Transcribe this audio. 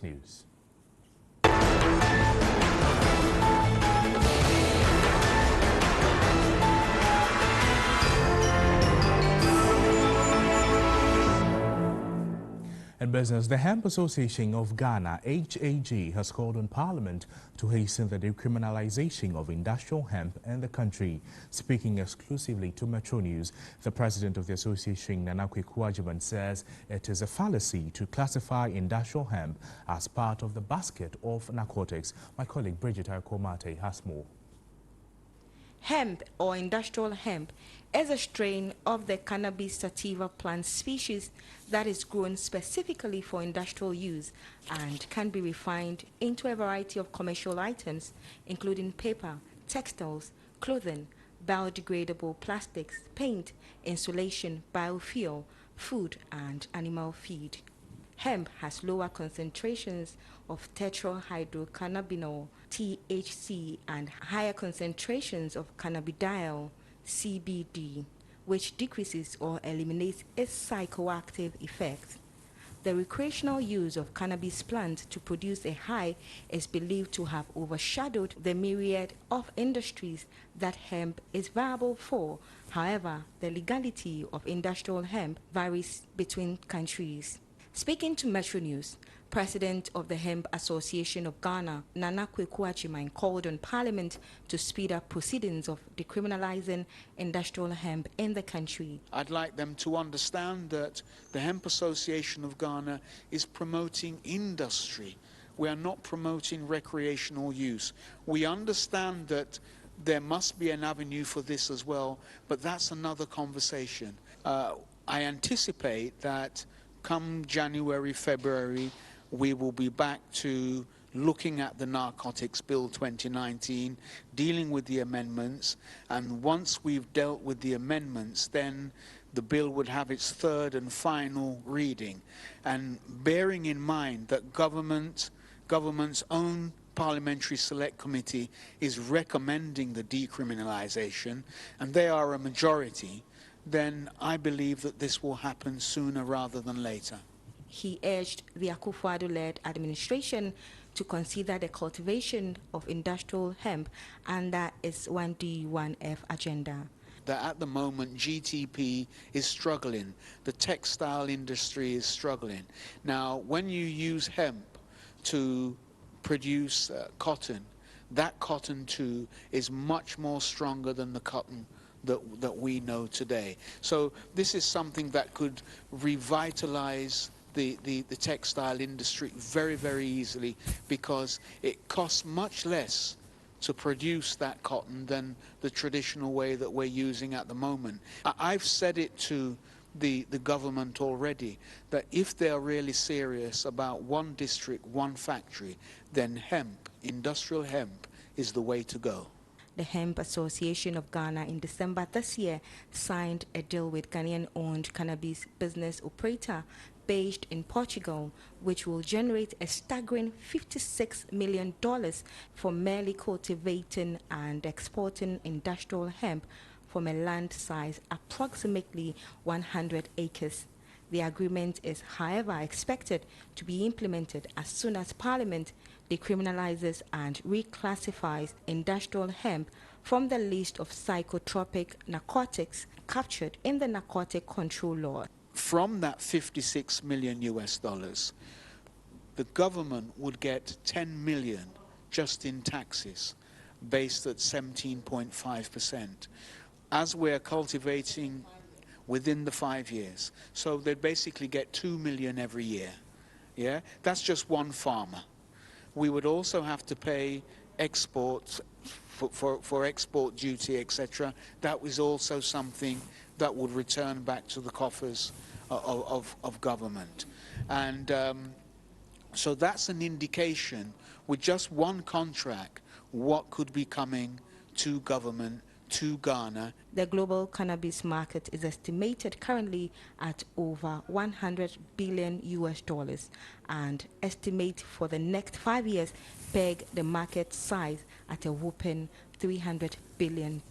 News. In business, the Hemp Association of Ghana, HAG, has called on Parliament to hasten the decriminalization of industrial hemp in the country. Speaking exclusively to Metro News, the president of the association, Nana Kwaku, says it is a fallacy to classify industrial hemp as part of the basket of narcotics. My colleague Bridget Akomate has more. Hemp, or industrial hemp, is a strain of the cannabis sativa plant species that is grown specifically for industrial use and can be refined into a variety of commercial items, including paper, textiles, clothing, biodegradable plastics, paint, insulation, biofuel, food, and animal feed. Hemp has lower concentrations of tetrahydrocannabinol, THC, and higher concentrations of cannabidiol, CBD, which decreases or eliminates its psychoactive effects. The recreational use of cannabis plants to produce a high is believed to have overshadowed the myriad of industries that hemp is viable for. However, the legality of industrial hemp varies between countries. Speaking to Metro News, President of the Hemp Association of Ghana, Nana Kwaku, called on Parliament to speed up proceedings of decriminalizing industrial hemp in the country. I'd like them to understand that the Hemp Association of Ghana is promoting industry. We are not promoting recreational use. We understand that there must be an avenue for this as well, but that's another conversation. I anticipate that come January, February, we will be back to looking at the Narcotics Bill 2019, dealing with the amendments, and once we've dealt with the amendments, then the bill would have its third and final reading. And bearing in mind that government's own Parliamentary Select Committee is recommending the decriminalization, and they are a majority, then I believe that this will happen sooner rather than later. He urged the Akufo-Addo-led administration to consider the cultivation of industrial hemp under its 1D, 1F agenda. That at the moment GTP is struggling, the textile industry is struggling. Now, when you use hemp to produce cotton, that cotton too is much more stronger than the cotton that we know today. So this is something that could revitalize the textile industry very, very easily, because it costs much less to produce that cotton than the traditional way that we're using at the moment. I've said it to the government already, that if they're really serious about one district, one factory, then hemp, industrial hemp, is the way to go. The Hemp Association of Ghana in December this year signed a deal with Ghanaian-owned cannabis business operator based in Portugal, which will generate a staggering $56 million for merely cultivating and exporting industrial hemp from a land size approximately 100 acres. The agreement is, however, expected to be implemented as soon as Parliament decriminalizes and reclassifies industrial hemp from the list of psychotropic narcotics captured in the Narcotic Control Law. From that $56 million, the government would get 10 million just in taxes, based at 17.5%, as we're cultivating within the 5 years. So they'd basically get 2 million every year. Yeah, that's just one farmer. We would also have to pay exports for export duty, etc. That was also something that would return back to the coffers of government. And so that's an indication, with just one contract, what could be coming to government, to Ghana. The global cannabis market is estimated currently at over $100 billion, and estimate for the next 5 years peg the market size at a whopping $300 billion.